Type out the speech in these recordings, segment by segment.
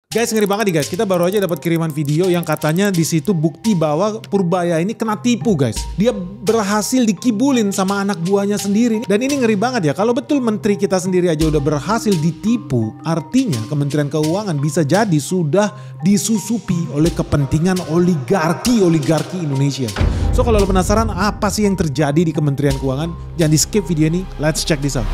Guys, ngeri banget nih guys. Kita baru aja dapat kiriman video yang katanya di situ bukti bahwa Purbaya ini kena tipu guys. Dia berhasil dikibulin sama anak buahnya sendiri. Dan ini ngeri banget ya. Kalau betul menteri kita sendiri aja udah berhasil ditipu, artinya Kementerian Keuangan bisa jadi sudah disusupi oleh kepentingan oligarki Indonesia. So kalau lo penasaran apa sih yang terjadi di Kementerian Keuangan, jangan di skip video ini. Let's check this out.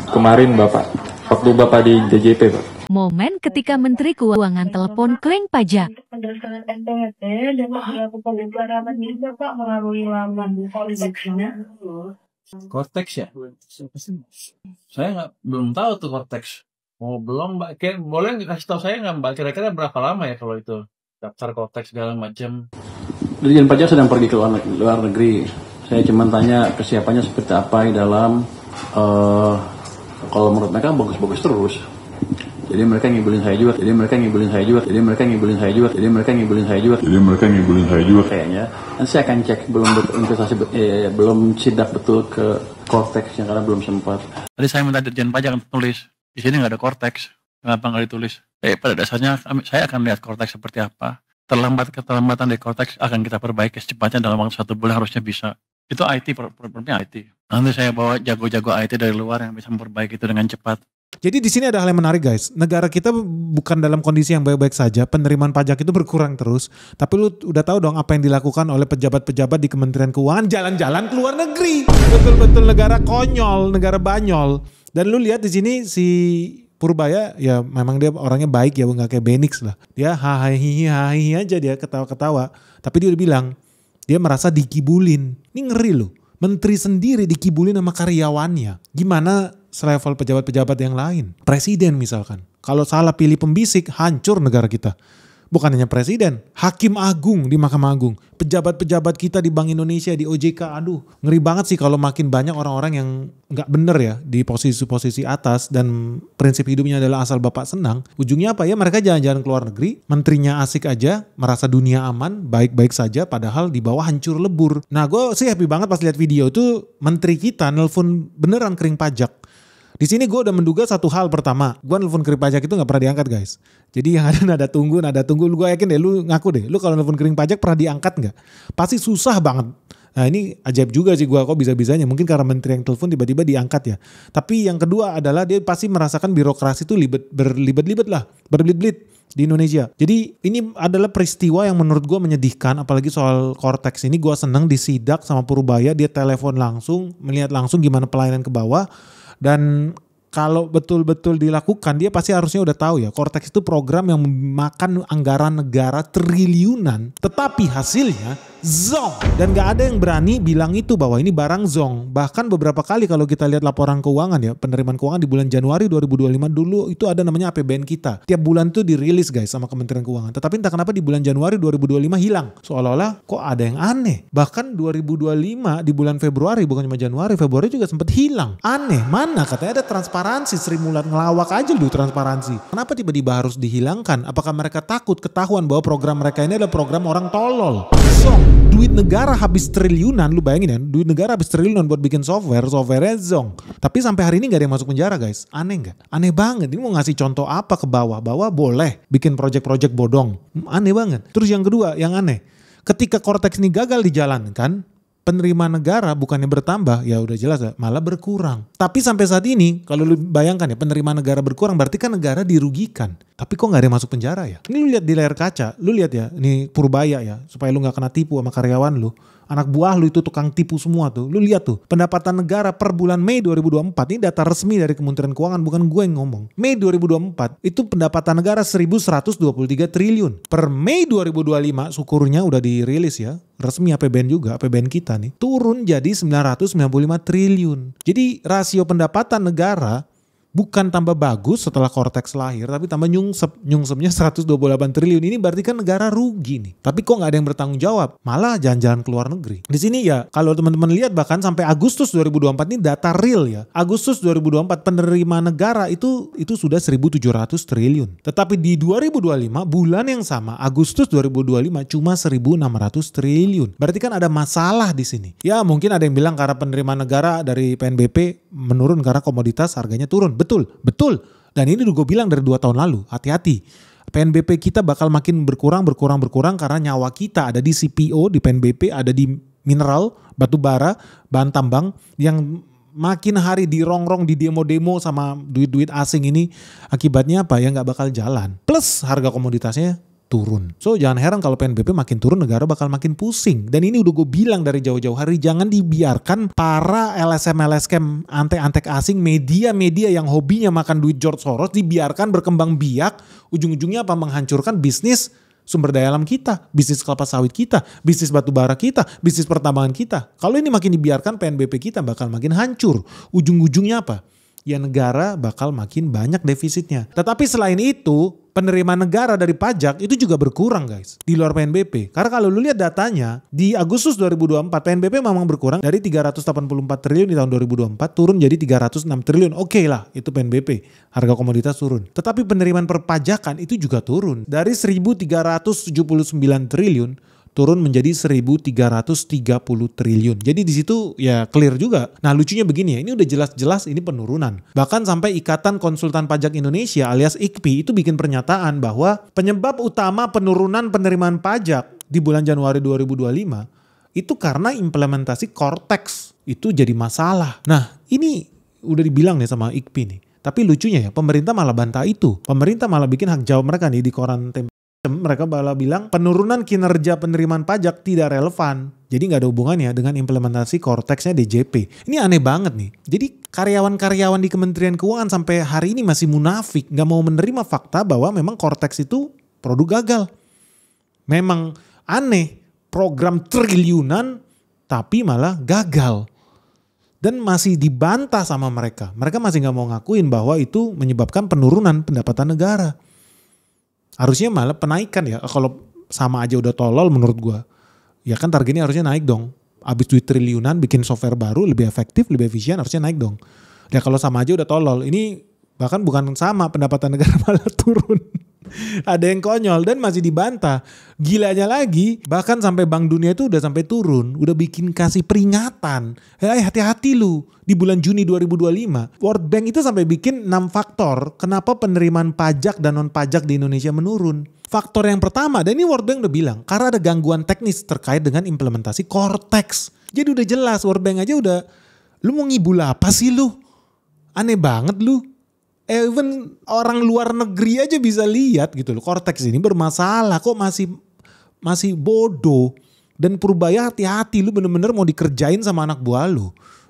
Kemarin Bapak, waktu Bapak di DJP Pak. Momen ketika Menteri Keuangan telepon klaim pajak. Berdasarkan NPWP dan melakukan pembubaran juga Pak melalui laman Polseknya. Cortex ya? Saya belum tahu tuh Cortex. Oh belum Mbak, boleh kasih tahu saya nggak Mbak? Kira-kira berapa lama ya kalau itu daftar Cortex segala macam? Dirjen Pajak sedang pergi ke luar negeri. Saya cuma tanya kesiapannya seperti apa di dalam. Kalau menurut mereka bagus-bagus terus. Jadi mereka ngibulin saya juga. Kayaknya. Nanti saya akan cek belum sidak betul ke Cortex karena belum sempat. Tadi saya minta Dirjen Pajak tulis. Di sini nggak ada Cortex. Kenapa nggak ditulis? Pada dasarnya saya akan lihat Cortex seperti apa. Keterlambatan dari Cortex akan kita perbaiki secepatnya dalam waktu 1 bulan harusnya bisa. Itu IT, problemnya IT. Nanti saya bawa jago-jago IT dari luar yang bisa memperbaiki itu dengan cepat. Jadi di sini ada hal yang menarik guys. Negara kita bukan dalam kondisi yang baik-baik saja. Penerimaan pajak itu berkurang terus. Tapi lu udah tahu dong apa yang dilakukan oleh pejabat-pejabat di Kementerian Keuangan. Jalan-jalan ke luar negeri. Betul-betul negara konyol, negara banyol. Dan lu lihat di sini si Purbaya ya memang dia orangnya baik ya, nggak kayak Benix lah. Dia hahihi aja, dia ketawa-ketawa. Tapi dia udah bilang dia merasa dikibulin. Ini ngeri loh. Menteri sendiri dikibulin sama karyawannya. Gimana selevel pejabat-pejabat yang lain? Presiden misalkan. Kalau salah pilih pembisik, hancur negara kita. Bukan hanya presiden, hakim agung di Mahkamah Agung, pejabat-pejabat kita di Bank Indonesia, di OJK, aduh ngeri banget sih kalau makin banyak orang-orang yang nggak bener ya di posisi-posisi atas dan prinsip hidupnya adalah asal bapak senang. Ujungnya apa ya, mereka jalan-jalan ke luar negeri, menterinya asik aja, merasa dunia aman, baik-baik saja, padahal di bawah hancur lebur. Nah gue sih happy banget pas lihat video itu menteri kita nelpon beneran kering pajak. Di sini gue udah menduga satu hal. Pertama, gue nelfon kering pajak itu gak pernah diangkat guys. Jadi yang ada nada tunggu. Gue yakin deh, lu ngaku deh. Lu kalau nelfon kering pajak pernah diangkat gak? Pasti susah banget. Nah ini ajaib juga sih gue, kok bisa-bisanya. Mungkin karena menteri yang telepon tiba-tiba diangkat ya. Tapi yang kedua adalah dia pasti merasakan birokrasi itu berlibat-libat di Indonesia. Jadi ini adalah peristiwa yang menurut gue menyedihkan. Apalagi soal Cortex ini, gue seneng disidak sama Purbaya. Dia telepon langsung, melihat langsung gimana pelayanan ke bawah. Dan kalau betul-betul dilakukan, dia pasti harusnya udah tahu ya, Cortex itu program yang memakan anggaran negara triliunan, tetapi hasilnya zong. Dan gak ada yang berani bilang itu bahwa ini barang zong. Bahkan beberapa kali kalau kita lihat laporan keuangan ya, penerimaan keuangan di bulan Januari 2025 dulu itu ada namanya APBN kita. Tiap bulan tuh dirilis guys sama Kementerian Keuangan. Tetapi entah kenapa di bulan Januari 2025 hilang. Seolah-olah kok ada yang aneh. Bahkan 2025 di bulan Februari, bukan cuma Januari, Februari juga sempat hilang. Aneh, mana katanya ada transparansi. Sri Mulat ngelawak aja dulu transparansi. Kenapa tiba-tiba harus dihilangkan? Apakah mereka takut ketahuan bahwa program mereka ini adalah program orang tolol? Duit negara habis triliunan, lu bayangin ya, duit negara habis triliunan buat bikin softwarenya zong. Tapi sampai hari ini gak ada yang masuk penjara guys. Aneh gak? Aneh banget. Ini mau ngasih contoh apa ke bawah? Bawah boleh bikin project-project bodong. Aneh banget. Terus yang kedua, yang aneh. Ketika Cortex ini gagal dijalankan, penerimaan negara bukannya bertambah, ya udah jelas ya, malah berkurang. Tapi sampai saat ini, kalau lu bayangkan ya, penerimaan negara berkurang berarti kan negara dirugikan. Tapi kok gak ada yang masuk penjara ya? Ini lu lihat di layar kaca, lu lihat ya, ini Purbaya ya, supaya lu gak kena tipu sama karyawan lu. Anak buah lu itu tukang tipu semua tuh. Lu lihat tuh, pendapatan negara per bulan Mei 2024, ini data resmi dari Kementerian Keuangan, bukan gue yang ngomong. Mei 2024, itu pendapatan negara 1.123 triliun. Per Mei 2025, syukurnya udah dirilis ya, resmi APBN juga, APBN kita nih, turun jadi 995 triliun. Jadi rasio pendapatan negara Bukan tambah bagus setelah Cortex lahir, tapi tambah nyungsep. Nyungsepnya 128 triliun. Ini berarti kan negara rugi nih. Tapi kok nggak ada yang bertanggung jawab? Malah jalan-jalan ke luar negeri. Di sini ya, kalau teman-teman lihat bahkan sampai Agustus 2024 ini data real ya. Agustus 2024 penerima negara itu sudah 1.700 triliun. Tetapi di 2025 bulan yang sama, Agustus 2025 cuma 1.600 triliun. Berarti kan ada masalah di sini. Ya mungkin ada yang bilang karena penerimaan negara dari PNBP menurun karena komoditas harganya turun. Betul. Dan ini gue bilang dari 2 tahun lalu, hati-hati. PNBP kita bakal makin berkurang karena nyawa kita ada di CPO, di PNBP, ada di mineral, batu bara, bahan tambang yang makin hari dirongrong, di demo-demo sama duit-duit asing ini. Akibatnya apa? Ya nggak bakal jalan. Plus harga komoditasnya turun. So jangan heran kalau PNBP makin turun, negara bakal makin pusing. Dan ini udah gue bilang dari jauh-jauh hari, jangan dibiarkan para LSM antek-antek asing, media-media yang hobinya makan duit George Soros dibiarkan berkembang biak. Ujung-ujungnya apa? Menghancurkan bisnis sumber daya alam kita, bisnis kelapa sawit kita, bisnis batu bara kita, bisnis pertambangan kita. Kalau ini makin dibiarkan, PNBP kita bakal makin hancur. Ujung-ujungnya apa? Ya negara bakal makin banyak defisitnya. Tetapi selain itu, penerimaan negara dari pajak itu juga berkurang guys. Di luar PNBP. Karena kalau lu lihat datanya, di Agustus 2024 PNBP memang berkurang dari 384 triliun di tahun 2024 turun jadi 306 triliun. Oke lah, itu PNBP. Harga komoditas turun. Tetapi penerimaan perpajakan itu juga turun. Dari 1.379 triliun turun menjadi 1.330 triliun. Jadi di situ ya clear juga. Nah lucunya begini ya, ini udah jelas-jelas ini penurunan. Bahkan sampai Ikatan Konsultan Pajak Indonesia alias IKPI itu bikin pernyataan bahwa penyebab utama penurunan penerimaan pajak di bulan Januari 2025 itu karena implementasi Cortex itu jadi masalah. Nah ini udah dibilang nih sama IKPI nih. Tapi lucunya ya, pemerintah malah bantah itu. Pemerintah malah bikin hak jawab mereka nih di koran Tempo. Mereka malah bilang penurunan kinerja penerimaan pajak tidak relevan. Jadi nggak ada hubungannya dengan implementasi Cortex-nya DJP. Ini aneh banget nih. Jadi karyawan-karyawan di Kementerian Keuangan sampai hari ini masih munafik. Nggak mau menerima fakta bahwa memang Cortex itu produk gagal. Memang aneh. Program triliunan tapi malah gagal. Dan masih dibantah sama mereka. Mereka masih nggak mau ngakuin bahwa itu menyebabkan penurunan pendapatan negara. Harusnya malah penaikan ya. Kalau sama aja udah tolol menurut gua. Ya kan targetnya harusnya naik dong. Abis duit triliunan bikin software baru lebih efektif, lebih efisien harusnya naik dong. Ya kalau sama aja udah tolol. Ini bahkan bukan sama, pendapatan negara malah turun. Ada yang konyol dan masih dibantah. Gilanya lagi bahkan sampai Bank Dunia itu udah sampai turun. Udah bikin kasih peringatan. Hati-hati lu. Di bulan Juni 2025, World Bank itu sampai bikin 6 faktor kenapa penerimaan pajak dan non pajak di Indonesia menurun. Faktor yang pertama, dan ini World Bank udah bilang, karena ada gangguan teknis terkait dengan implementasi Cortex. Jadi udah jelas, World Bank aja udah, lu mau ngibul apa sih lu? Aneh banget lu. Even orang luar negeri aja bisa lihat gitu loh, Cortex ini bermasalah, kok masih bodoh. Dan Purbaya hati-hati, lu bener-bener mau dikerjain sama anak buah lu.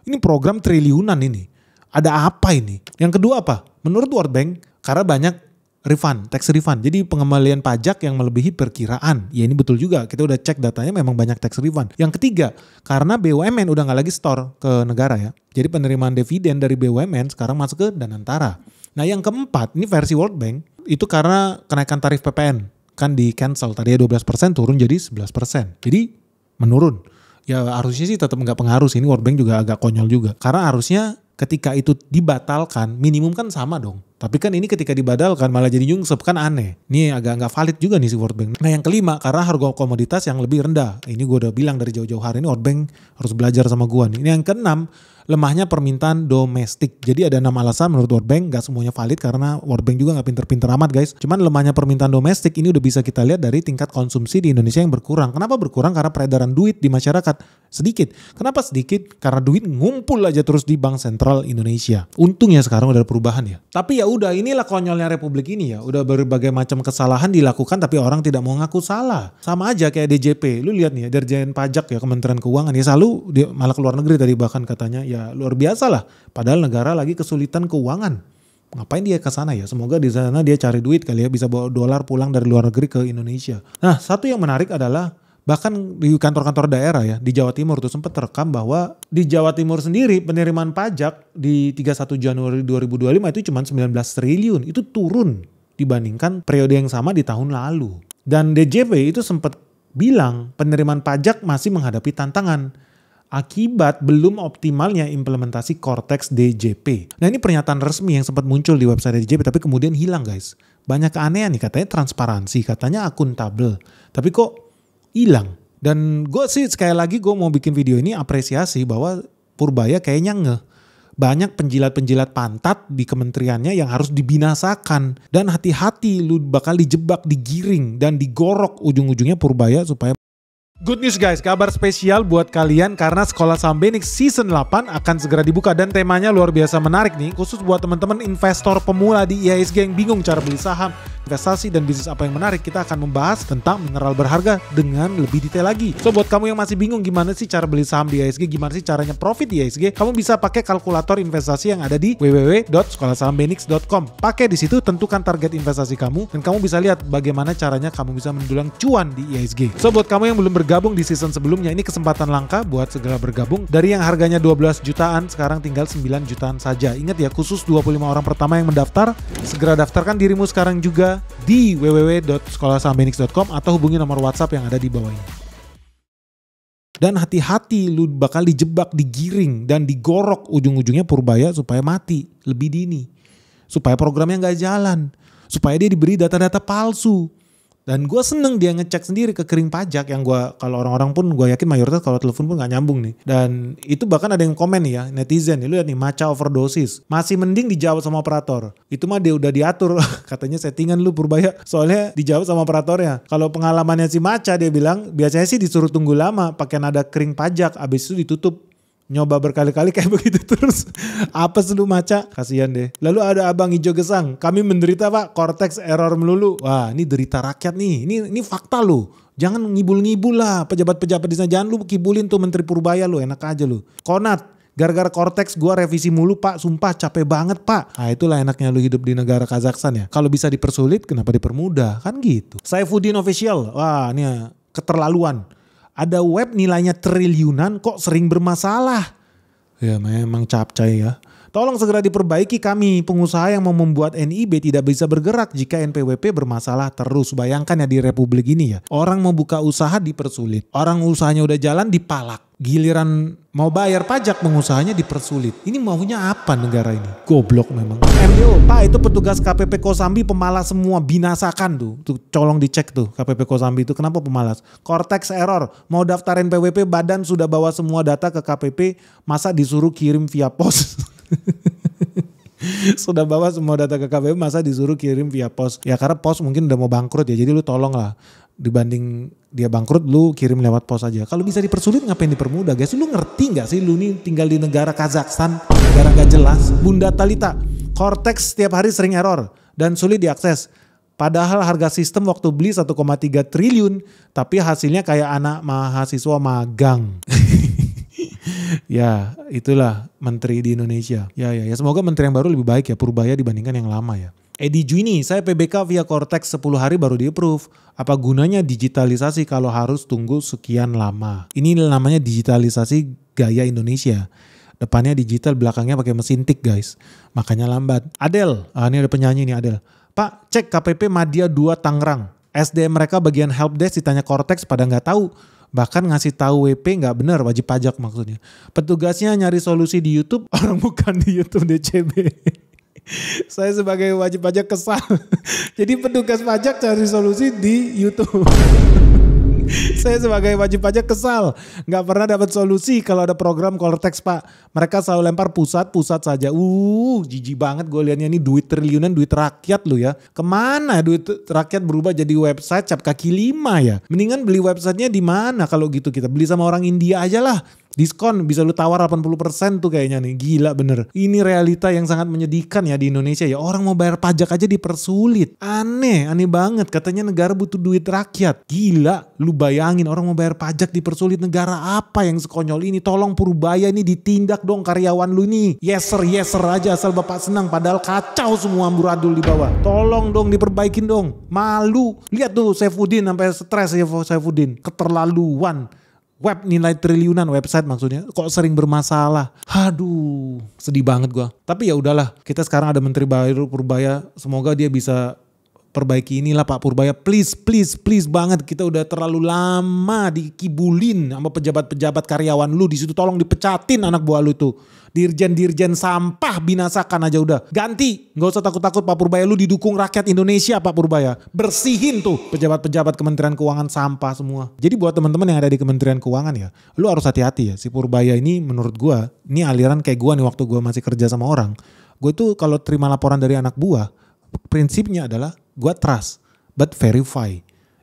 Ini program triliunan ini. Ada apa ini? Yang kedua apa? Menurut World Bank, karena banyak refund, tax refund. Jadi pengembalian pajak yang melebihi perkiraan. Ya ini betul juga, kita udah cek datanya memang banyak tax refund. Yang ketiga, karena BUMN udah gak lagi store ke negara ya. Jadi penerimaan dividen dari BUMN sekarang masuk ke Danantara. Nah yang keempat, ini versi World Bank, itu karena kenaikan tarif PPN. Kan di cancel, tadinya 12% turun jadi 11%. Jadi menurun. Ya harusnya sih tetap nggak pengaruh sih. Ini World Bank juga agak konyol juga. Karena harusnya ketika itu dibatalkan minimum kan sama dong. Tapi kan ini ketika dibatalkan malah jadi nyungsep kan aneh. Ini agak nggak valid juga nih si World Bank. Nah yang kelima karena harga komoditas yang lebih rendah. Ini gue udah bilang dari jauh-jauh hari ini World Bank harus belajar sama gue nih. Ini yang keenam lemahnya permintaan domestik. Jadi ada 6 alasan menurut World Bank, gak semuanya valid karena World Bank juga gak pinter-pinter amat guys. Cuman lemahnya permintaan domestik ini udah bisa kita lihat dari tingkat konsumsi di Indonesia yang berkurang. Kenapa berkurang? Karena peredaran duit di masyarakat sedikit. Kenapa sedikit? Karena duit ngumpul aja terus di Bank Sentral Indonesia. Untungnya sekarang udah ada perubahan ya. Tapi ya udah, inilah konyolnya Republik ini ya. Udah berbagai macam kesalahan dilakukan tapi orang tidak mau ngaku salah. Sama aja kayak DJP. Lu lihat nih ya, Dirjen Pajak ya, Kementerian Keuangan ya selalu dia malah ke luar negeri tadi bahkan katanya ya luar biasa lah. Padahal negara lagi kesulitan keuangan. Ngapain dia ke sana ya? Semoga di sana dia cari duit kali ya, bisa bawa dolar pulang dari luar negeri ke Indonesia. Nah, satu yang menarik adalah Bahkan di kantor-kantor daerah ya, di Jawa Timur tuh sempat terekam bahwa di Jawa Timur sendiri penerimaan pajak di 31 Januari 2025 itu cuma 19 triliun. Itu turun dibandingkan periode yang sama di tahun lalu. Dan DJP itu sempat bilang penerimaan pajak masih menghadapi tantangan akibat belum optimalnya implementasi Cortex DJP. Nah ini pernyataan resmi yang sempat muncul di website DJP tapi kemudian hilang guys. Banyak keanehan nih, katanya transparansi, katanya akuntabel. Tapi kok hilang. Dan gue sih sekali lagi gue mau bikin video ini apresiasi bahwa Purbaya kayaknya ngeh. Banyak penjilat-penjilat pantat di kementeriannya yang harus dibinasakan. Dan hati-hati lu bakal dijebak, digiring dan digorok ujung-ujungnya Purbaya supaya. Good news guys, kabar spesial buat kalian karena Sekolah Saham Benix Season 8 akan segera dibuka dan temanya luar biasa menarik nih, khusus buat teman-teman investor pemula di IHSG yang bingung cara beli saham, investasi dan bisnis apa yang menarik. Kita akan membahas tentang mineral berharga dengan lebih detail lagi. So buat kamu yang masih bingung gimana sih cara beli saham di IHSG, gimana sih caranya profit di IHSG, kamu bisa pakai kalkulator investasi yang ada di www.sekolahsahambenix.com. Pakai di situ, tentukan target investasi kamu dan kamu bisa lihat bagaimana caranya kamu bisa mendulang cuan di IHSG. So buat kamu yang belum bergabung di season sebelumnya, ini kesempatan langka buat segera bergabung. Dari yang harganya 12 jutaan sekarang tinggal 9 jutaan saja. Ingat ya, khusus 25 orang pertama yang mendaftar. Segera daftarkan dirimu sekarang juga di www.sekolahsahambenix.com atau hubungi nomor WhatsApp yang ada di bawah ini. Dan hati-hati lu bakal dijebak, digiring dan digorok ujung-ujungnya Purbaya supaya mati lebih dini. Supaya programnya nggak jalan. Supaya dia diberi data-data palsu. Dan gue seneng dia ngecek sendiri ke kering pajak yang gue, kalau orang-orang pun gue yakin mayoritas kalau telepon pun gak nyambung nih. Dan itu bahkan ada yang komen nih ya, netizen nih, lu lihat nih matcha overdosis. Masih mending dijawab sama operator. Itu mah dia udah diatur, katanya settingan lu Purbaya. Soalnya dijawab sama operatornya. Kalau pengalamannya si matcha dia bilang, biasanya sih disuruh tunggu lama pakai nada kering pajak, abis itu ditutup. Nyoba berkali-kali kayak begitu terus. Apa sih lu maca? Kasian deh. Lalu ada Abang Ijo Gesang. Kami menderita pak, Cortex error melulu. Wah ini derita rakyat nih. Ini fakta lu. Jangan ngibul-ngibul lah. Pejabat-pejabat di sana. Jangan lu kibulin tuh Menteri Purbaya lu. Enak aja lu. Konat. Gara-gara Cortex gua revisi mulu pak. Sumpah capek banget pak. Nah itulah enaknya lu hidup di negara Kazakhstan ya. Kalau bisa dipersulit kenapa dipermudah? Kan gitu. Saifuddin Official. Wah ini ya, keterlaluan. Ada web nilainya triliunan kok sering bermasalah. Ya memang capcay ya. Tolong segera diperbaiki kami. Pengusaha yang mau membuat NIB tidak bisa bergerak jika NPWP bermasalah terus. Bayangkan ya di republik ini ya. Orang mau buka usaha dipersulit. Orang usahanya udah jalan dipalak. Giliran mau bayar pajak pengusahanya dipersulit. Ini maunya apa negara ini? Goblok memang. MDO, Pak itu petugas KPP Kosambi pemalas semua, binasakan tuh. Tuh colong dicek tuh KPP Kosambi itu kenapa pemalas. Cortex error, mau daftar NPWP badan sudah bawa semua data ke KPP, masa disuruh kirim via pos. Sudah bawa semua data ke KPP masa disuruh kirim via pos. Ya karena pos mungkin udah mau bangkrut ya, jadi lu tolong lah. Dibanding dia bangkrut lu kirim lewat pos aja. Kalau bisa dipersulit ngapain dipermudah guys? Lu ngerti gak sih lu nih tinggal di negara Kazakhstan, negara gak jelas. Bunda Talita, Cortex setiap hari sering error dan sulit diakses. Padahal harga sistem waktu beli 1,3 triliun tapi hasilnya kayak anak mahasiswa magang. Ya itulah menteri di Indonesia. Ya semoga menteri yang baru lebih baik ya Purbaya dibandingkan yang lama ya. Edi Juini, saya PBK via Cortex 10 hari baru di approve. Apa gunanya digitalisasi kalau harus tunggu sekian lama? Ini namanya digitalisasi gaya Indonesia. Depannya digital, belakangnya pakai mesin tik guys. Makanya lambat. Adel, ini ada penyanyi nih Adel. Pak, cek KPP Madya 2 Tangerang. SDM mereka bagian helpdesk ditanya Cortex pada nggak tahu. Bahkan ngasih tahu WP nggak benar, wajib pajak maksudnya. Petugasnya nyari solusi di YouTube, orang bukan di YouTube DCB. Saya sebagai wajib pajak kesal. Jadi petugas pajak cari solusi di YouTube. Saya sebagai wajib pajak kesal. Gak pernah dapat solusi kalau ada program Cortex pak. Mereka selalu lempar pusat saja. Jijik banget gue liatnya ini duit triliunan, duit rakyat lu ya. Kemana duit rakyat berubah jadi website cap kaki 5 ya. Mendingan beli websitenya di mana kalau gitu kita beli sama orang India aja lah. Diskon bisa lu tawar 80% tuh kayaknya nih. Gila bener. Ini realita yang sangat menyedihkan ya di Indonesia ya. Orang mau bayar pajak aja dipersulit. Aneh banget. Katanya negara butuh duit rakyat. Gila, lu bayangin orang mau bayar pajak dipersulit. Negara apa yang sekonyol ini? Tolong Purbaya ini ditindak dong karyawan lu nih. Yes sir aja asal bapak senang. Padahal kacau semua amburadul di bawah. Tolong dong diperbaikin dong. Malu. Lihat tuh Saifuddin sampai stres ya Saifuddin. Keterlaluan. Web nilai triliunan, website maksudnya, kok sering bermasalah. Aduh, sedih banget gua. Tapi ya udahlah, kita sekarang ada menteri baru Purbaya, semoga dia bisa perbaiki inilah Pak Purbaya. Please banget, kita udah terlalu lama dikibulin sama pejabat-pejabat karyawan lu di situ. Tolong dipecatin anak buah lu tuh. Dirjen sampah binasakan aja udah. Ganti, nggak usah takut-takut Pak Purbaya, lu didukung rakyat Indonesia Pak Purbaya. Bersihin tuh pejabat-pejabat Kementerian Keuangan sampah semua. Jadi buat teman-teman yang ada di Kementerian Keuangan ya, lu harus hati-hati ya. Si Purbaya ini menurut gua, ini aliran kayak gua nih waktu gua masih kerja sama orang. Gue tuh kalau terima laporan dari anak buah, prinsipnya adalah gue trust but verify.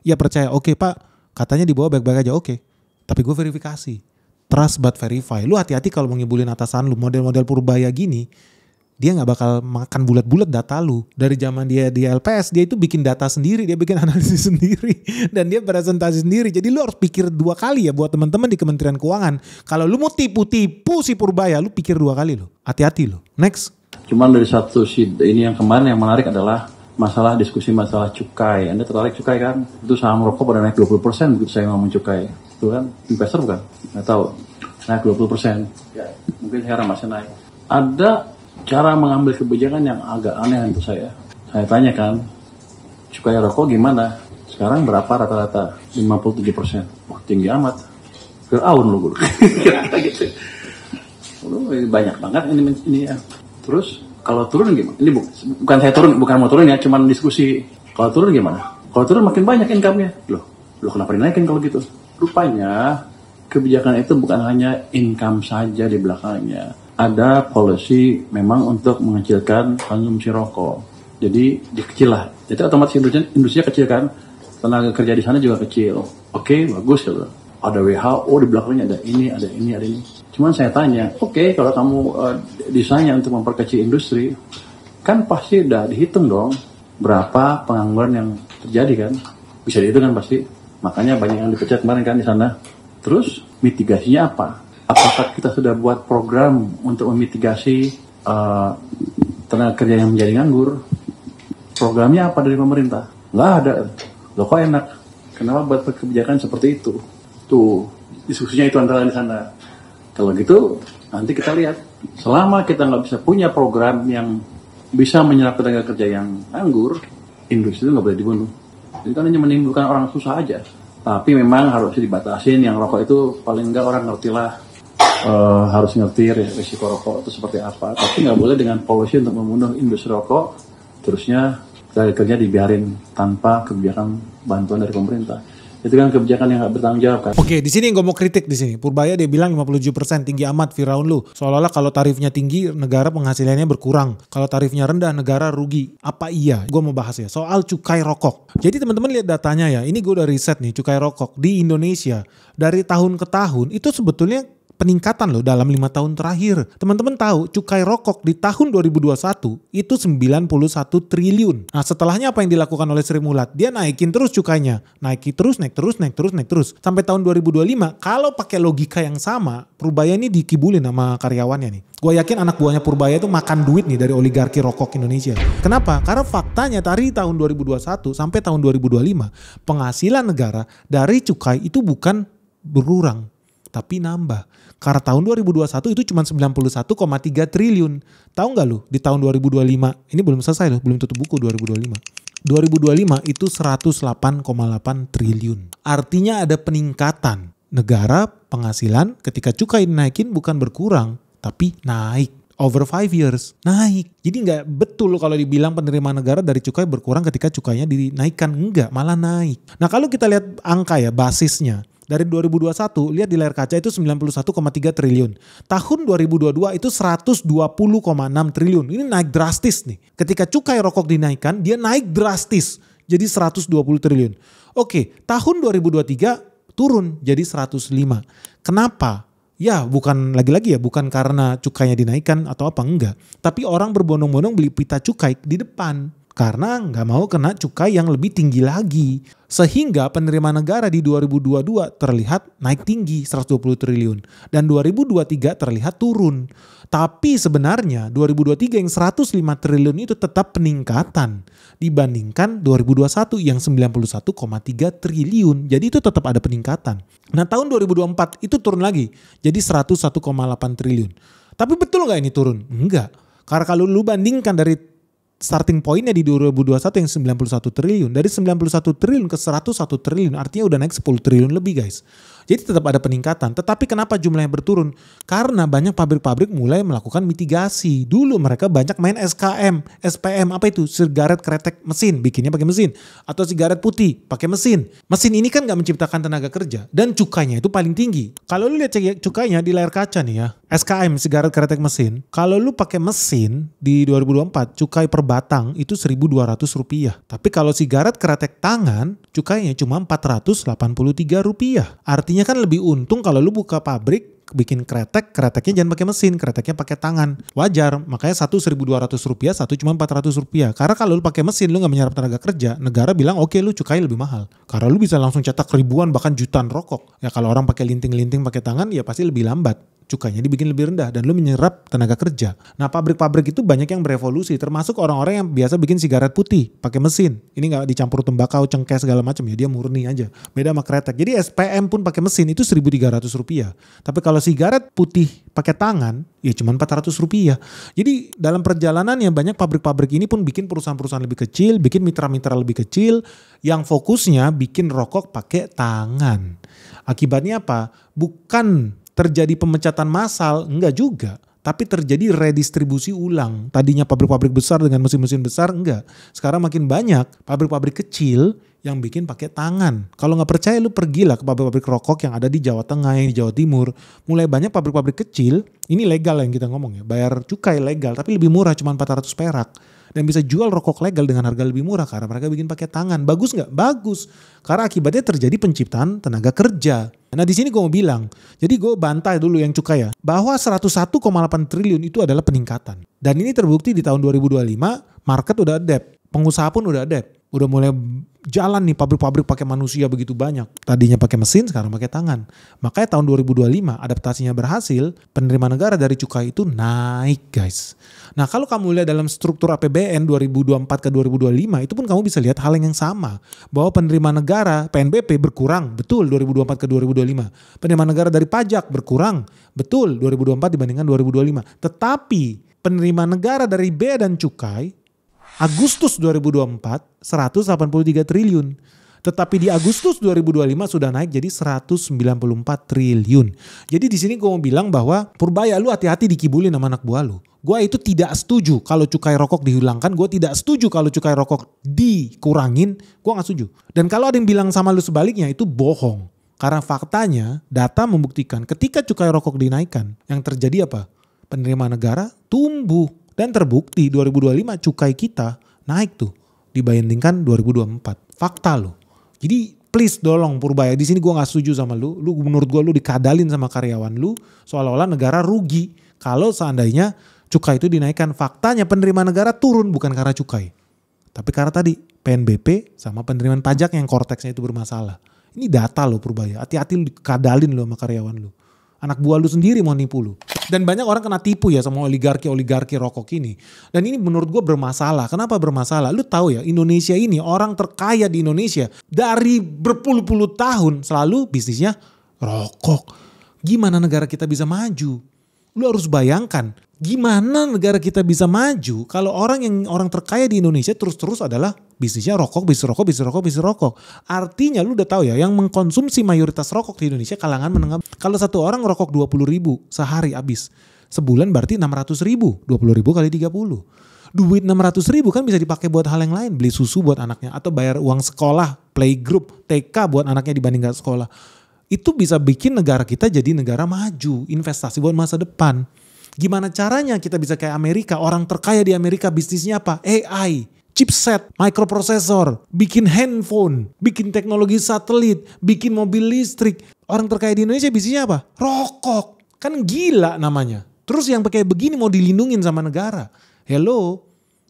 Ya percaya, oke Pak, katanya dibawa baik-baik aja, oke. Tapi gue verifikasi. Trust but verify. Lu hati-hati kalau mau ngibulin atasan lu. Model-model Purbaya gini, dia gak bakal makan bulat-bulat data lu. Dari zaman dia di LPS, dia itu bikin data sendiri, dia bikin analisis sendiri, dan dia presentasi sendiri. Jadi lu harus pikir 2 kali ya buat teman-teman di Kementerian Keuangan. Kalau lu mau tipu-tipu si Purbaya, lu pikir 2 kali lu. Hati-hati lu. Next. Cuman dari satu ini yang kemarin yang menarik adalah diskusi masalah cukai. Anda tertarik cukai kan? Itu saham rokok pada naik 20% begitu saya ngomong cukai. Itu kan investor bukan? Nggak tahu. Naik 20%. Ya, mungkin sekarang masih naik. Ada cara mengambil kebijakan yang agak aneh untuk saya. Saya tanya kan, cukai rokok gimana? Sekarang berapa rata-rata? 57%. Wah, tinggi amat. Fir'aun lu guru. Gitu. Banyak banget ini ya. Terus kalau turun gimana? Ini bukan saya turun, bukan mau turun ya, cuman diskusi. Kalau turun gimana? Kalau turun makin banyak income-nya. Loh kenapa dinaikin kalau gitu? Rupanya kebijakan itu bukan hanya income saja di belakangnya. Ada policy memang untuk mengecilkan konsumsi rokok. Jadi dikecil lah. Jadi otomatis industrinya kecil kan. Tenaga kerja di sana juga kecil. Oke, bagus gitu. Ada WHO di belakangnya, ada ini. Cuman saya tanya, oke, kalau kamu desainnya untuk memperkecil industri, kan pasti udah dihitung dong berapa pengangguran yang terjadi kan. Bisa dihitung kan pasti. Makanya banyak yang dipecat kemarin kan di sana. Terus mitigasinya apa? Apakah kita sudah buat program untuk memitigasi tenaga kerja yang menjadi nganggur? Programnya apa dari pemerintah? Nggak ada. Loh kok enak? Kenapa buat kebijakan seperti itu? Tuh, diskusinya itu antara di sana. Kalau gitu, nanti kita lihat. Selama kita nggak bisa punya program yang bisa menyerap tenaga kerja yang nganggur, industri itu nggak boleh dibunuh. Jadi kan hanya menimbulkan orang susah aja. Tapi memang harus dibatasin. Yang rokok itu paling nggak orang ngerti lah. Harus ngerti risiko rokok itu seperti apa. Tapi nggak boleh dengan policy untuk membunuh industri rokok. Terusnya tenaga kerja dibiarin tanpa kebijakan bantuan dari pemerintah. Itu kan kebijakan yang gak bertanggung jawab kan. Oke, di sini yang gue mau kritik di sini. Purbaya dia bilang 57% tinggi amat, Firaun lu. Seolah-olah kalau tarifnya tinggi, negara penghasilannya berkurang. Kalau tarifnya rendah, negara rugi. Apa iya? Gue mau bahas ya. Soal cukai rokok. Jadi teman-teman lihat datanya ya. Ini gue udah riset nih, cukai rokok di Indonesia. Dari tahun ke tahun, itu sebetulnya peningkatan loh dalam 5 tahun terakhir. Teman-teman tahu cukai rokok di tahun 2021 itu 91 triliun. Nah setelahnya apa yang dilakukan oleh Sri Mulat? Dia naikin terus cukainya. Naik terus. Sampai tahun 2025 kalau pakai logika yang sama, Purbaya ini dikibulin sama karyawannya nih. Gue yakin anak buahnya Purbaya itu makan duit nih dari oligarki rokok Indonesia. Kenapa? Karena faktanya dari tahun 2021 sampai tahun 2025 penghasilan negara dari cukai itu bukan berkurang tapi nambah. Karena tahun 2021 itu cuma 91,3 triliun. Tahu nggak lu di tahun 2025, ini belum selesai loh, belum tutup buku 2025. 2025 itu 108,8 triliun. Artinya ada peningkatan. Negara penghasilan ketika cukai naikin bukan berkurang, tapi naik. Over 5 years, naik. Jadi nggak betul kalau dibilang penerimaan negara dari cukai berkurang ketika cukainya dinaikkan. Enggak, malah naik. Nah kalau kita lihat angka ya, basisnya. Dari 2021, lihat di layar kaca itu 91,3 triliun. Tahun 2022 itu 120,6 triliun. Ini naik drastis nih. Ketika cukai rokok dinaikkan, dia naik drastis. Jadi 120 triliun. Oke, tahun 2023 turun jadi 105. Kenapa? Ya bukan lagi-lagi ya, bukan karena cukainya dinaikkan atau apa, enggak. Tapi orang berbondong-bondong beli pita cukai di depan. Karena nggak mau kena cukai yang lebih tinggi lagi. Sehingga penerimaan negara di 2022 terlihat naik tinggi 120 triliun. Dan 2023 terlihat turun. Tapi sebenarnya 2023 yang 105 triliun itu tetap peningkatan dibandingkan 2021 yang 91,3 triliun. Jadi itu tetap ada peningkatan. Nah tahun 2024 itu turun lagi jadi 101,8 triliun. Tapi betul nggak ini turun? Enggak. Karena kalau lu bandingkan dari starting pointnya di 2021 yang 91 triliun. Dari 91 triliun ke 101 triliun artinya udah naik 10 triliun lebih guys. Jadi tetap ada peningkatan. Tetapi kenapa jumlahnya berturun? Karena banyak pabrik-pabrik mulai melakukan mitigasi. Dulu mereka banyak main SKM, SPM, apa itu? Sigaret kretek mesin, bikinnya pakai mesin. Atau sigaret putih, pakai mesin. Mesin ini kan gak menciptakan tenaga kerja. Dan cukainya itu paling tinggi. Kalau lu lihat cukainya di layar kaca nih ya. SKM, sigaret kretek mesin. Kalau lu pakai mesin di 2024, cukai per batang itu Rp1.200. Tapi kalau sigaret kretek tangan, cukainya cuma Rp483. Artinya kan lebih untung kalau lu buka pabrik bikin kreteknya jangan pakai mesin, kreteknya pakai tangan. Wajar, makanya satu Rp1.200, satu cuma Rp400. Karena kalau lu pakai mesin lu gak menyerap tenaga kerja, negara bilang oke, lu cukai lebih mahal. Karena lu bisa langsung cetak ribuan bahkan jutaan rokok. Ya kalau orang pakai linting-linting pakai tangan ya pasti lebih lambat. Cukainya dibikin lebih rendah dan lu menyerap tenaga kerja. Nah pabrik-pabrik itu banyak yang berevolusi, termasuk orang-orang yang biasa bikin sigaret putih pakai mesin. Ini nggak dicampur tembakau, cengkeh segala macam ya, dia murni aja. Beda sama kretek. Jadi SPM pun pakai mesin itu Rp1.300. Tapi kalau sigaret putih pakai tangan ya cuma Rp400. Jadi dalam perjalanannya banyak pabrik-pabrik ini pun bikin perusahaan-perusahaan lebih kecil, bikin mitra-mitra lebih kecil yang fokusnya bikin rokok pakai tangan. Akibatnya apa? Bukan terjadi pemecatan massal, enggak juga. Tapi terjadi redistribusi ulang. Tadinya pabrik-pabrik besar dengan mesin-mesin besar, enggak. Sekarang makin banyak pabrik-pabrik kecil yang bikin pakai tangan. Kalau nggak percaya lu pergilah ke pabrik-pabrik rokok yang ada di Jawa Tengah, yang di Jawa Timur. Mulai banyak pabrik-pabrik kecil, ini legal yang kita ngomong ya. Bayar cukai legal, tapi lebih murah, cuma 400 perak. Dan bisa jual rokok legal dengan harga lebih murah karena mereka bikin pakai tangan. Bagus nggak? Bagus. Karena akibatnya terjadi penciptaan tenaga kerja. Nah di sini gue mau bilang, jadi gue bantai dulu yang cukai ya, bahwa 101,8 triliun itu adalah peningkatan. Dan ini terbukti di tahun 2025, market udah adapt, pengusaha pun udah adapt. Udah mulai jalan nih pabrik-pabrik pakai manusia begitu banyak. Tadinya pakai mesin, sekarang pakai tangan. Makanya tahun 2025 adaptasinya berhasil, penerimaan negara dari cukai itu naik guys. Nah kalau kamu lihat dalam struktur APBN 2024 ke 2025 itu pun kamu bisa lihat hal yang sama. Bahwa penerimaan negara PNBP berkurang, betul 2024 ke 2025. Penerimaan negara dari pajak berkurang, betul 2024 dibandingkan 2025. Tetapi penerimaan negara dari bea dan cukai Agustus 2024 183 triliun. Tetapi di Agustus 2025 sudah naik jadi 194 triliun. Jadi di sini gue mau bilang bahwa Purbaya lu hati-hati dikibulin sama anak buah lu. Gue itu tidak setuju kalau cukai rokok dihilangkan. Gue tidak setuju kalau cukai rokok dikurangin. Gue gak setuju. Dan kalau ada yang bilang sama lu sebaliknya itu bohong. Karena faktanya data membuktikan ketika cukai rokok dinaikkan. Yang terjadi apa? Penerimaan negara tumbuh. Dan terbukti 2025 cukai kita naik tuh dibandingkan 2024. Fakta loh. Jadi please tolong Purbaya, di sini gue nggak setuju sama lu. Lu menurut gue lu dikadalin sama karyawan lu seolah-olah negara rugi kalau seandainya cukai itu dinaikkan. Faktanya penerimaan negara turun bukan karena cukai. Tapi karena tadi PNBP sama penerimaan pajak yang korteksnya itu bermasalah. Ini data loh Purbaya. Hati-hati lu dikadalin lu sama karyawan lu. Anak buah lu sendiri mau nipu lu. Dan banyak orang kena tipu ya sama oligarki rokok ini. Dan ini menurut gue bermasalah. Kenapa bermasalah? Lu tahu ya Indonesia ini orang terkaya di Indonesia dari berpuluh-puluh tahun selalu bisnisnya rokok. Gimana negara kita bisa maju? Lu harus bayangkan gimana negara kita bisa maju kalau orang terkaya di Indonesia terus-terus adalah bisnisnya rokok, bisnis rokok. Artinya lu udah tahu ya yang mengkonsumsi mayoritas rokok di Indonesia kalangan menengah. Kalau satu orang rokok 20.000 sehari habis. Sebulan berarti 600.000, 20.000 kali 30. Duit 600.000 kan bisa dipakai buat hal yang lain. Beli susu buat anaknya atau bayar uang sekolah, playgroup, TK buat anaknya dibanding gak sekolah. Itu bisa bikin negara kita jadi negara maju, investasi buat masa depan. Gimana caranya kita bisa kayak Amerika, orang terkaya di Amerika bisnisnya apa? AI, chipset, microprosesor, bikin handphone, bikin teknologi satelit, bikin mobil listrik. Orang terkaya di Indonesia bisnisnya apa? Rokok. Kan gila namanya. Terus yang pakai begini mau dilindungin sama negara. Hello,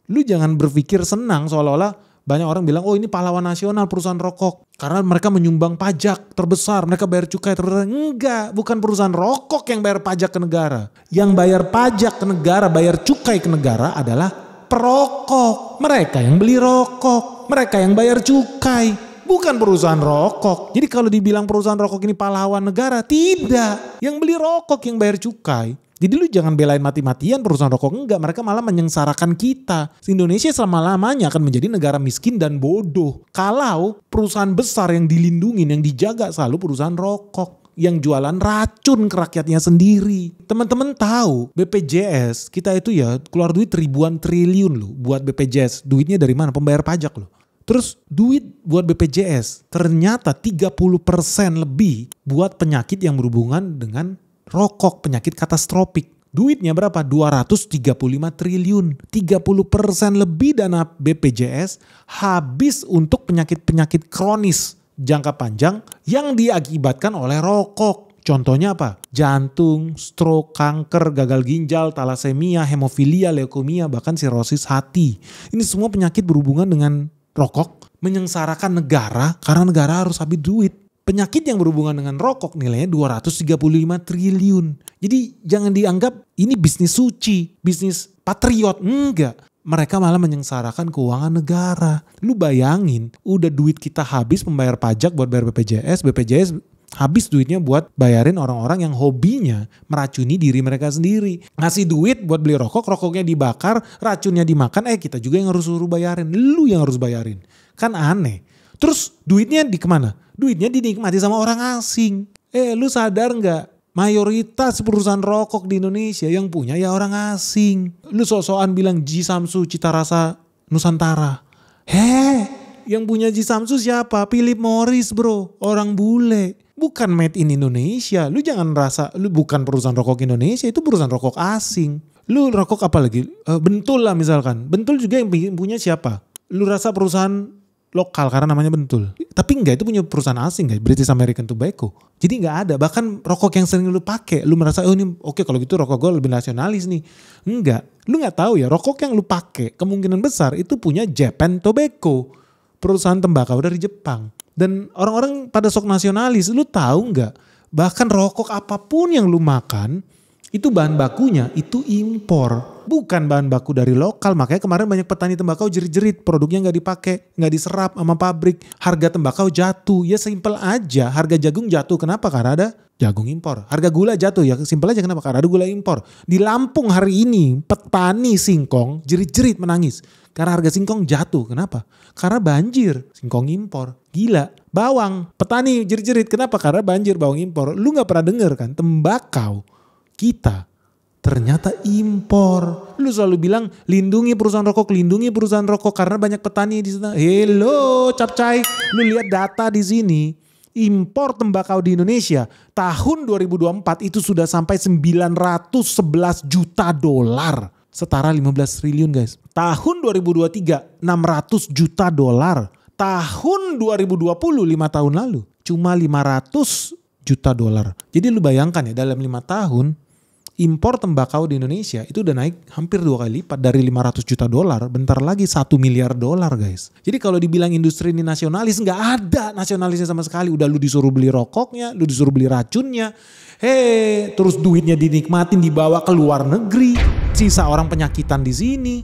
lu jangan berpikir senang seolah-olah banyak orang bilang, oh ini pahlawan nasional perusahaan rokok. Karena mereka menyumbang pajak terbesar, mereka bayar cukai terbesar. Enggak, bukan perusahaan rokok yang bayar pajak ke negara. Yang bayar pajak ke negara, bayar cukai ke negara adalah perokok. Mereka yang beli rokok, mereka yang bayar cukai. Bukan perusahaan rokok. Jadi kalau dibilang perusahaan rokok ini pahlawan negara, tidak. Yang beli rokok yang bayar cukai. Jadi lu jangan belain mati-matian perusahaan rokok, enggak. Mereka malah menyengsarakan kita. Indonesia selama-lamanya akan menjadi negara miskin dan bodoh. Kalau perusahaan besar yang dilindungin, yang dijaga selalu perusahaan rokok. Yang jualan racun ke rakyatnya sendiri. Teman-teman tahu BPJS kita itu ya keluar duit ribuan triliun loh buat BPJS. Duitnya dari mana? Pembayar pajak loh. Terus duit buat BPJS ternyata 30% lebih buat penyakit yang berhubungan dengan rokok, penyakit katastrofik. Duitnya berapa? 235 triliun. 30% lebih dana BPJS habis untuk penyakit-penyakit kronis jangka panjang yang diakibatkan oleh rokok. Contohnya apa? Jantung, stroke, kanker, gagal ginjal, talasemia, hemofilia, leukemia, bahkan sirosis hati. Ini semua penyakit berhubungan dengan rokok, menyengsarakan negara karena negara harus habis duit. Penyakit yang berhubungan dengan rokok nilainya 235 triliun. Jadi jangan dianggap ini bisnis suci, bisnis patriot. Enggak. Mereka malah menyengsarakan keuangan negara. Lu bayangin, udah duit kita habis membayar pajak buat bayar BPJS. BPJS habis duitnya buat bayarin orang-orang yang hobinya meracuni diri mereka sendiri. Ngasih duit buat beli rokok, rokoknya dibakar, racunnya dimakan, kita juga yang harus suruh bayarin. Lu yang harus bayarin. Kan aneh. Terus duitnya di kemana? Duitnya dinikmati sama orang asing. Lu sadar nggak? Mayoritas perusahaan rokok di Indonesia yang punya ya orang asing. Lu sok-sokan bilang Ji Samsu Cita Rasa Nusantara. Yang punya Ji Samsu siapa? Philip Morris bro. Orang bule. Bukan made in Indonesia. Lu jangan rasa lu bukan perusahaan rokok Indonesia. Itu perusahaan rokok asing. Lu rokok apa lagi? Bentul lah misalkan. Bentul juga yang punya siapa? Lu rasa perusahaan lokal karena namanya Bentul. Tapi enggak, itu punya perusahaan asing guys, British American Tobacco. Jadi enggak ada, bahkan rokok yang sering lu pakai, lu merasa ini oke kalau gitu rokok gue lebih nasionalis nih. Enggak, lu nggak tahu ya rokok yang lu pakai kemungkinan besar itu punya Japan Tobacco, perusahaan tembakau dari Jepang. Dan orang-orang pada sok nasionalis, lu tahu nggak? Bahkan rokok apapun yang lu makan itu bahan bakunya itu impor, bukan bahan baku dari lokal. Makanya kemarin banyak petani tembakau jerit-jerit produknya nggak dipakai, nggak diserap sama pabrik, harga tembakau jatuh. Ya simpel aja, harga jagung jatuh. Kenapa? Karena ada jagung impor. Harga gula jatuh, ya simpel aja, kenapa? Karena ada gula impor. Di Lampung hari ini petani singkong jerit-jerit menangis karena harga singkong jatuh. Kenapa? Karena banjir, singkong impor. Gila. Bawang, petani jerit-jerit, kenapa? Karena banjir, bawang impor. Lu nggak pernah denger kan tembakau kita ternyata impor. Lu selalu bilang lindungi perusahaan rokok karena banyak petani di sana. Hello, capcay. Lu lihat data di sini. Impor tembakau di Indonesia tahun 2024 itu sudah sampai 911 juta dolar. Setara 15 triliun guys. Tahun 2023 600 juta dolar. Tahun 2020 5 tahun lalu cuma 500 juta dolar. Jadi lu bayangkan ya dalam 5 tahun impor tembakau di Indonesia itu udah naik hampir 2 kali lipat dari 500 juta dolar. Bentar lagi 1 miliar dolar guys. Jadi kalau dibilang industri ini nasionalis, nggak ada nasionalisnya sama sekali. Udah lu disuruh beli rokoknya, lu disuruh beli racunnya. Terus duitnya dinikmatin dibawa ke luar negeri. Sisa orang penyakitan di sini.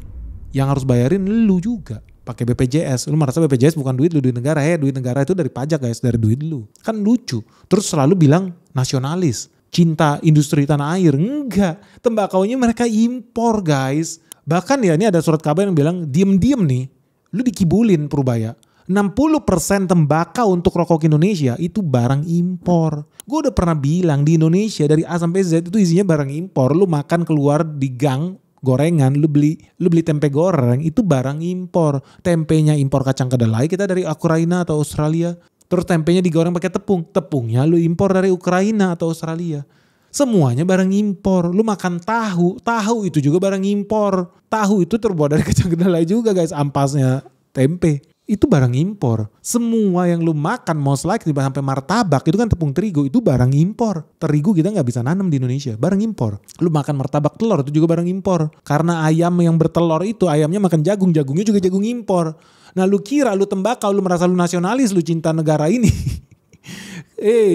Yang harus bayarin lu juga. Pakai BPJS. Lu merasa BPJS bukan duit lu, duit negara. Duit negara itu dari pajak guys, dari duit lu. Kan lucu. Terus selalu bilang nasionalis. Cinta industri tanah air. Enggak. Tembakaunya mereka impor guys. Bahkan ya ini ada surat kabar yang bilang diem-diem nih. Lu dikibulin Purbaya. 60% tembakau untuk rokok Indonesia itu barang impor. Gue udah pernah bilang di Indonesia dari A sampai Z itu isinya barang impor. Lu makan keluar di gang gorengan, lu beli tempe goreng itu barang impor. Tempenya impor kacang kedelai kita dari Ukraina atau Australia. Terus tempenya digoreng pakai tepung. Tepungnya lu impor dari Ukraina atau Australia. Semuanya barang impor. Lu makan tahu itu juga barang impor. Tahu itu terbuat dari kacang kedelai juga guys, ampasnya tempe. Itu barang impor. Semua yang lu makan most likely sampai martabak itu kan tepung terigu, itu barang impor. Terigu kita nggak bisa nanam di Indonesia, barang impor. Lu makan martabak telur itu juga barang impor. Karena ayam yang bertelur itu ayamnya makan jagung, jagungnya juga jagung impor. Nah lu kira lu tembakau, lu merasa lu nasionalis, lu cinta negara ini.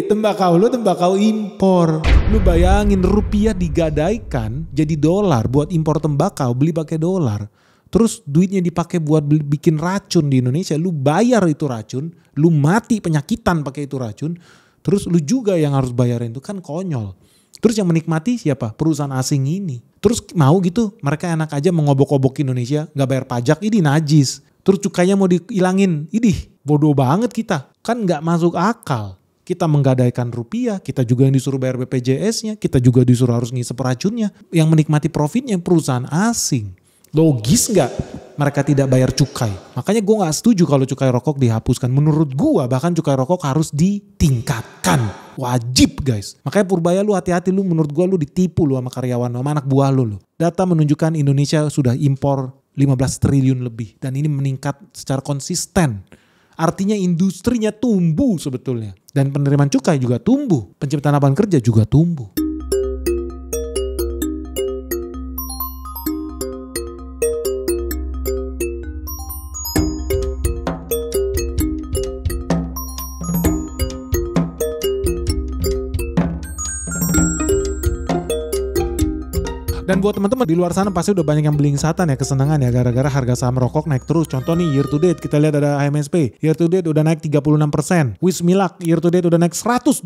Tembakau impor. Lu bayangin rupiah digadaikan jadi dolar buat impor tembakau, beli pakai dolar. Terus duitnya dipakai buat bikin racun di Indonesia. Lu bayar itu racun, lu mati penyakitan pakai itu racun. Terus lu juga yang harus bayarin itu, kan konyol. Terus yang menikmati siapa? Perusahaan asing ini. Terus mau gitu, mereka enak aja mengobok-obok Indonesia, gak bayar pajak, ini najis. Terus cukainya mau dihilangin, idih bodoh banget kita. Kan gak masuk akal. Kita menggadaikan rupiah, kita juga yang disuruh bayar BPJS-nya, kita juga disuruh harus ngisep racunnya. Yang menikmati profitnya perusahaan asing. Logis nggak mereka tidak bayar cukai? Makanya gue nggak setuju kalau cukai rokok dihapuskan. Menurut gue bahkan cukai rokok harus ditingkatkan. Wajib guys. Makanya Purbaya lu hati-hati lu, menurut gue lu ditipu lu sama karyawan, sama anak buah lu. Data menunjukkan Indonesia sudah impor 15 triliun lebih. Dan ini meningkat secara konsisten. Artinya industrinya tumbuh sebetulnya. Dan penerimaan cukai juga tumbuh. Penciptaan lapangan kerja juga tumbuh. Dan buat teman-teman di luar sana pasti udah banyak yang belingsatan ya, kesenangan ya gara-gara harga saham rokok naik terus. Contoh nih year to date kita lihat ada HMSP. Year to date udah naik 36%. Wismilak year to date udah naik 102%.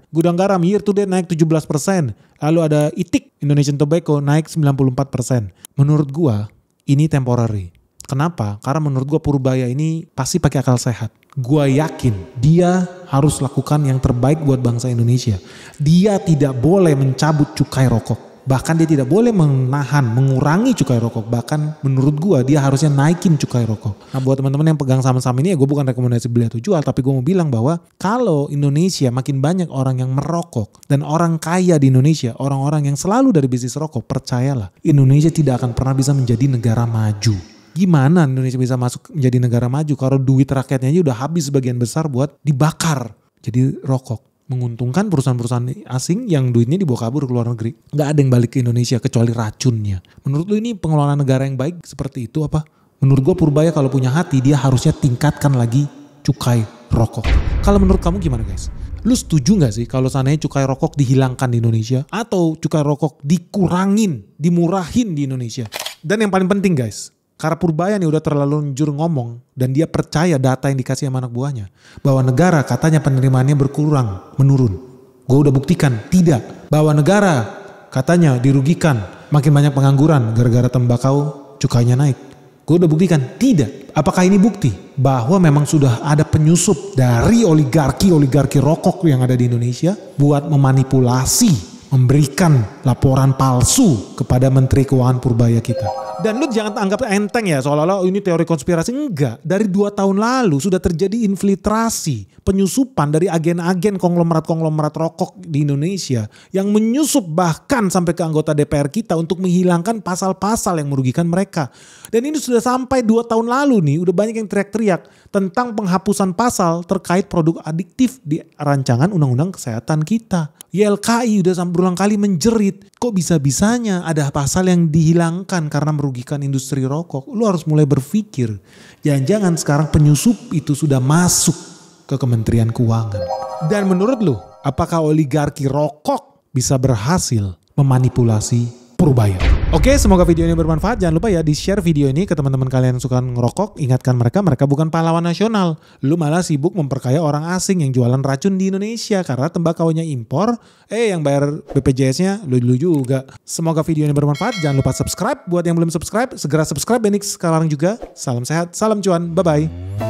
Gudang Garam year to date naik 17%. Lalu ada ITIK Indonesian Tobacco naik 94%. Menurut gua ini temporary. Kenapa? Karena menurut gua Purbaya ini pasti pakai akal sehat. Gua yakin dia harus lakukan yang terbaik buat bangsa Indonesia. Dia tidak boleh mencabut cukai rokok. Bahkan dia tidak boleh mengurangi cukai rokok. Bahkan menurut gua dia harusnya naikin cukai rokok. Nah buat teman-teman yang pegang saham-saham ini ya, gue bukan rekomendasi beli atau jual, tapi gue mau bilang bahwa kalau Indonesia makin banyak orang yang merokok dan orang kaya di Indonesia, orang-orang yang selalu dari bisnis rokok, percayalah Indonesia tidak akan pernah bisa menjadi negara maju. Gimana Indonesia bisa masuk menjadi negara maju kalau duit rakyatnya aja udah habis sebagian besar buat dibakar jadi rokok. Menguntungkan perusahaan-perusahaan asing yang duitnya dibawa kabur ke luar negeri. Nggak ada yang balik ke Indonesia kecuali racunnya. Menurut lu ini pengelolaan negara yang baik seperti itu apa? Menurut gua Purbaya kalau punya hati dia harusnya tingkatkan lagi cukai rokok. Kalau menurut kamu gimana guys? Lu setuju gak sih kalau seandainya cukai rokok dihilangkan di Indonesia? Atau cukai rokok dikurangin, dimurahin di Indonesia? Dan yang paling penting guys, karena Purbaya nih udah terlalu njur ngomong dan dia percaya data yang dikasih sama anak buahnya. Bahwa negara katanya penerimaannya berkurang, menurun. Gue udah buktikan, tidak. Bahwa negara katanya dirugikan, makin banyak pengangguran gara-gara tembakau cukainya naik. Gue udah buktikan, tidak. Apakah ini bukti bahwa memang sudah ada penyusup dari oligarki rokok yang ada di Indonesia buat memanipulasi, memberikan laporan palsu kepada Menteri Keuangan Purbaya kita. Dan lu jangan anggap enteng ya seolah-olah ini teori konspirasi. Enggak. Dari 2 tahun lalu sudah terjadi infiltrasi, penyusupan dari agen-agen konglomerat rokok di Indonesia yang menyusup bahkan sampai ke anggota DPR kita untuk menghilangkan pasal-pasal yang merugikan mereka. Dan ini sudah sampai 2 tahun lalu nih udah banyak yang teriak-teriak tentang penghapusan pasal terkait produk adiktif di rancangan undang-undang kesehatan kita. YLKI udah berulang kali menjerit, kok bisa-bisanya ada pasal yang dihilangkan karena merugikan industri rokok. Lu harus mulai berpikir, jangan-jangan sekarang penyusup itu sudah masuk ke Kementerian Keuangan. Dan menurut lu, apakah oligarki rokok bisa berhasil memanipulasi Purbaya? Oke, semoga video ini bermanfaat. Jangan lupa ya di-share video ini ke teman-teman kalian yang suka ngerokok. Ingatkan mereka bukan pahlawan nasional. Lu malah sibuk memperkaya orang asing yang jualan racun di Indonesia karena tembakaunya impor. Yang bayar BPJS-nya lu juga. Semoga video ini bermanfaat. Jangan lupa subscribe. Buat yang belum subscribe, segera subscribe Benix sekarang juga. Salam sehat, salam cuan. Bye-bye.